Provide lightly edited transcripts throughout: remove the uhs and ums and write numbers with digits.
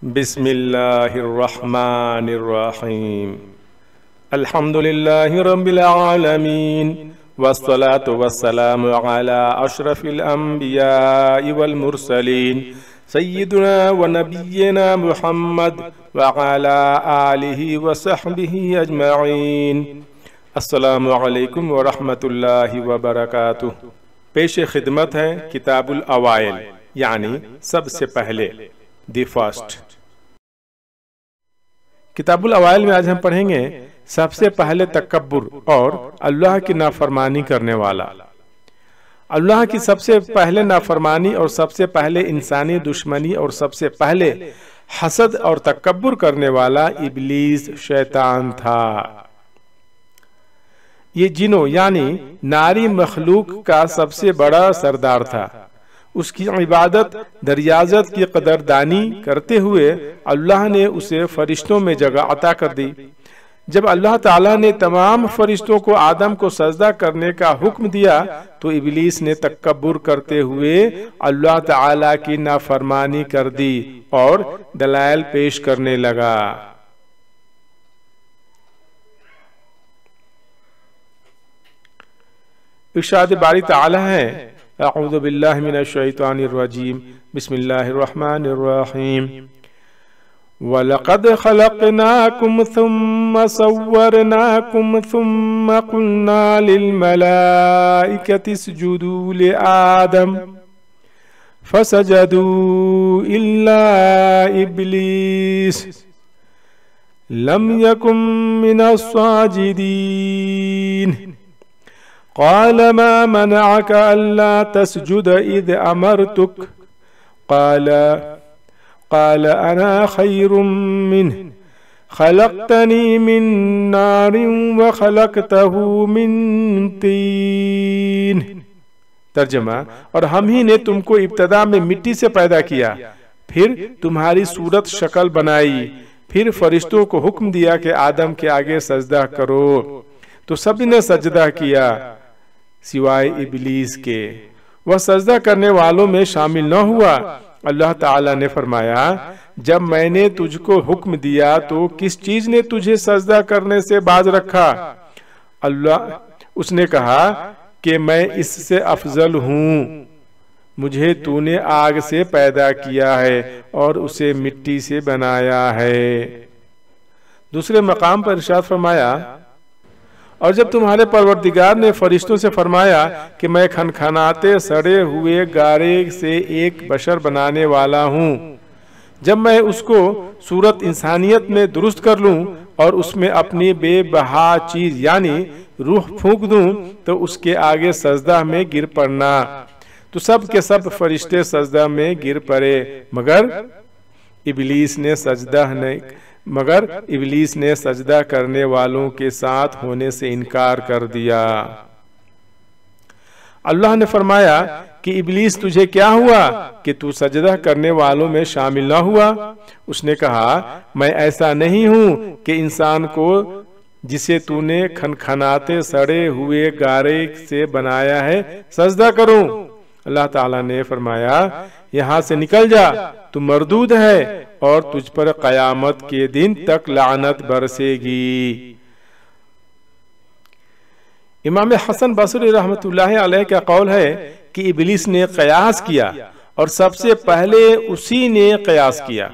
بسم اللہ الرحمن الرحیم الحمد للہ رب العالمین والصلاة والسلام علی اشرف الانبیاء والمرسلین سیدنا و نبینا محمد وعلی آلہ وصحبہ اجمعین۔ السلام علیکم ورحمۃ اللہ وبرکاتہ۔ پیش خدمت ہے کتاب الاوائل یعنی سب سے پہلے، دی فرسٹ۔ کتاب الاوائل میں آج ہم پڑھیں گے سب سے پہلے تکبر اور اللہ کی نافرمانی کرنے والا۔ اللہ کی سب سے پہلے نافرمانی اور سب سے پہلے انسانی دشمنی اور سب سے پہلے حسد اور تکبر کرنے والا ابلیس شیطان تھا۔ یہ جنوں یعنی ناری مخلوق کا سب سے بڑا سردار تھا۔ اس کی عبادت دریازت کی قدردانی کرتے ہوئے اللہ نے اسے فرشتوں میں جگہ عطا کر دی۔ جب اللہ تعالیٰ نے تمام فرشتوں کو آدم کو سجدہ کرنے کا حکم دیا تو ابلیس نے تکبر کرتے ہوئے اللہ تعالیٰ کی نافرمانی کر دی اور دلائل پیش کرنے لگا۔ ارشاد باری تعالیٰ ہے، اعوذ باللہ من الشیطان الرجیم، بسم اللہ الرحمن الرحیم۔ وَلَقَدْ خَلَقْنَاكُمْ ثُمَّ صَوَّرْنَاكُمْ ثُمَّ قُلْنَا لِلْمَلَائِكَةِ اسْجُدُوا لِآدَمَ فَسَجَدُوا إِلَّا إِبْلِيسَ لَمْ يَكُنْ مِنَ السَّاجِدِينَ قال ما منعك ألا تسجد إذ أمرتك قال أنا خير منه خلقتني من نار وخلقته من طين۔ ترجمہ، اور ہم ہی نے تم کو ابتدا میں مٹی سے پیدا کیا، پھر تمہاری صورت شکل بنائی، پھر فرشتوں کو حکم دیا کہ آدم کے آگے سجدہ کرو، تو سب نے سجدہ کیا سوائے ابلیس کے، وہ سجدہ کرنے والوں میں شامل نہ ہوا۔ اللہ تعالیٰ نے فرمایا، جب میں نے تجھ کو حکم دیا تو کس چیز نے تجھے سجدہ کرنے سے باز رکھا؟ اس نے کہا کہ میں اس سے افضل ہوں، مجھے تو نے آگ سے پیدا کیا ہے اور اسے مٹی سے بنایا ہے۔ دوسرے مقام پر ارشاد فرمایا، اور جب تمہارے پروردگار نے فرشتوں سے فرمایا کہ میں کھنکھناتے سڑے ہوئے گارے سے ایک بشر بنانے والا ہوں، جب میں اس کو صورت انسانیت میں درست کر لوں اور اس میں اپنی بے بہا چیز یعنی روح پھونک دوں تو اس کے آگے سجدہ میں گر پڑنا، تو سب کے سب فرشتے سجدہ میں گر پڑے مگر ابلیس نے سجدہ کرنے والوں کے ساتھ ہونے سے انکار کر دیا۔ اللہ نے فرمایا کہ ابلیس تجھے کیا ہوا کہ تو سجدہ کرنے والوں میں شامل نہ ہوا؟ اس نے کہا، میں ایسا نہیں ہوں کہ انسان کو جسے تو نے کھنکھناتے سڑے ہوئے گارے سے بنایا ہے سجدہ کروں۔ اللہ تعالیٰ نے فرمایا، یہاں سے نکل جا، تو مردود ہے اور تجھ پر قیامت کے دن تک لعنت برسے گی۔ امام حسن بصری رحمت اللہ علیہ کا قول ہے کہ ابلیس نے قیاس کیا اور سب سے پہلے اسی نے قیاس کیا۔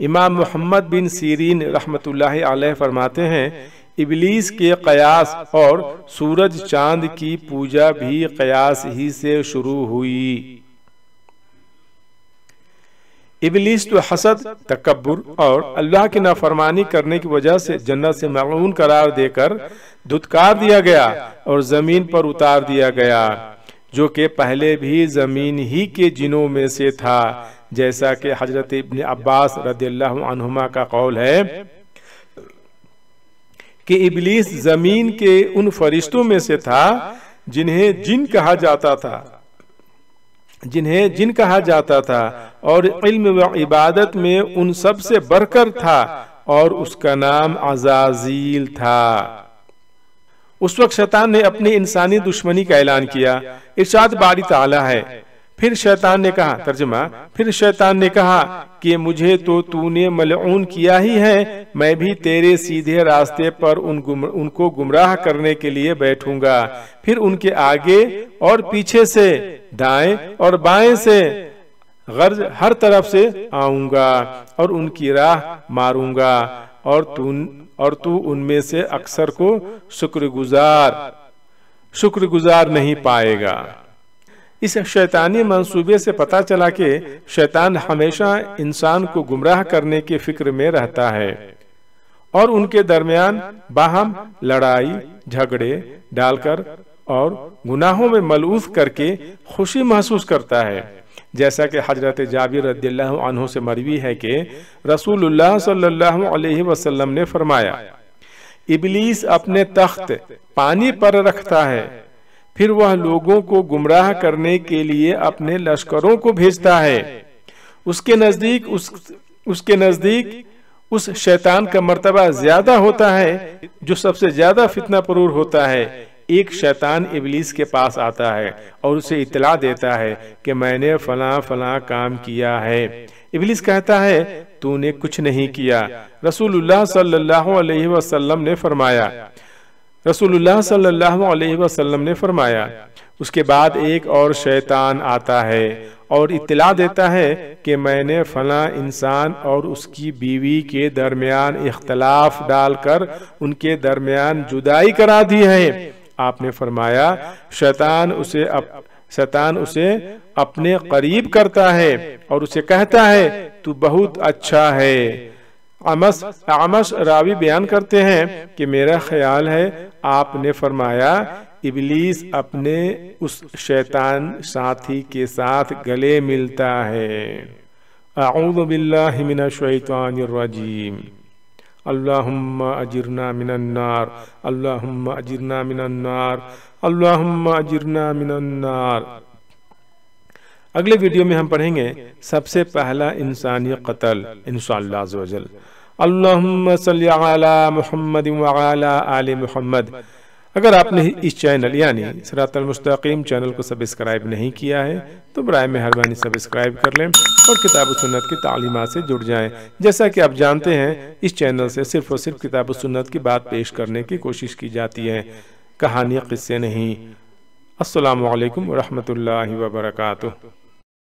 امام محمد بن سیرین رحمت اللہ علیہ فرماتے ہیں، ابلیس کے قیاس اور سورج چاند کی پوجا بھی قیاس ہی سے شروع ہوئی۔ ابلیس تو حسد، تکبر اور اللہ کی نافرمانی کرنے کی وجہ سے جنت سے ملعون قرار دے کر دھتکار دیا گیا اور زمین پر اتار دیا گیا، جو کہ پہلے بھی زمین ہی کے جنوں میں سے تھا، جیسا کہ حضرت ابن عباس رضی اللہ عنہما کا قول ہے کہ ابلیس زمین کے ان فرشتوں میں سے تھا جنہیں جن کہا جاتا تھا اور علم و عبادت میں ان سب سے بڑھ کر تھا، اور اس کا نام عزازیل تھا۔ اس وقت شیطان نے اپنی انسانی دشمنی کا اعلان کیا۔ ارشاد باری تعالیٰ ہے، پھر شیطان نے کہا، ترجمہ، پھر شیطان نے کہا کہ مجھے تو تو نے ملعون کیا ہی ہے، میں بھی تیرے سیدھے راستے پر ان کو گمراہ کرنے کے لیے بیٹھوں گا، پھر ان کے آگے اور پیچھے سے، دائیں اور بائیں سے، غرض ہر طرف سے آؤں گا اور ان کی راہ ماروں گا، اور تو ان میں سے اکثر کو شکر گزار نہیں پائے گا۔ اس شیطانی منصوبے سے پتہ چلا کہ شیطان ہمیشہ انسان کو گمراہ کرنے کے فکر میں رہتا ہے اور ان کے درمیان باہم لڑائی جھگڑے ڈال کر اور گناہوں میں ملوث کر کے خوشی محسوس کرتا ہے، جیسا کہ حضرت جابر رضی اللہ عنہ سے مروی ہے کہ رسول اللہ صلی اللہ علیہ وسلم نے فرمایا، ابلیس اپنے تخت پانی پر رکھتا ہے، پھر وہ لوگوں کو گمراہ کرنے کے لیے اپنے لشکروں کو بھیجتا ہے، اس کے نزدیک اس شیطان کا مرتبہ زیادہ ہوتا ہے جو سب سے زیادہ فتنہ پرور ہوتا ہے۔ ایک شیطان ابلیس کے پاس آتا ہے اور اسے اطلاع دیتا ہے کہ میں نے فلاں فلاں کام کیا ہے۔ ابلیس کہتا ہے تو نے کچھ نہیں کیا۔ رسول اللہ صلی اللہ علیہ وسلم نے فرمایا اس کے بعد ایک اور شیطان آتا ہے اور اطلاع دیتا ہے کہ میں نے فلاں انسان اور اس کی بیوی کے درمیان اختلاف ڈال کر ان کے درمیان جدائی کرا دی ہے۔ آپ نے فرمایا شیطان اسے اپنے قریب کرتا ہے اور اسے کہتا ہے تو بہت اچھا ہے۔ اعمش راوی بیان کرتے ہیں کہ میرا خیال ہے آپ نے فرمایا ابلیس اپنے اس شیطان ساتھی کے ساتھ گلے ملتا ہے۔ اعوذ باللہ من الشیطان الرجیم۔ اللہم اجرنا من النار، اللہم اجرنا من النار، اللہم اجرنا من النار۔ اگلے ویڈیو میں ہم پڑھیں گے سب سے پہلا انسانی قتل انشاءاللہ عز و جل۔ اللہم صلی علی محمد وعلی آل محمد۔ اگر آپ نے اس چینل یعنی صراط المستقیم چینل کو سبسکرائب نہیں کیا ہے تو برائے مہربانی سبسکرائب کر لیں اور کتاب و سنت کی تعلیمات سے جڑ جائیں۔ جیسا کہ آپ جانتے ہیں اس چینل سے صرف اور صرف کتاب و سنت کی بات پیش کرنے کی کوشش کی جاتی ہے، کہانی قصے نہیں۔ السلام علیکم ورحمۃ اللہ وبرکاتہ۔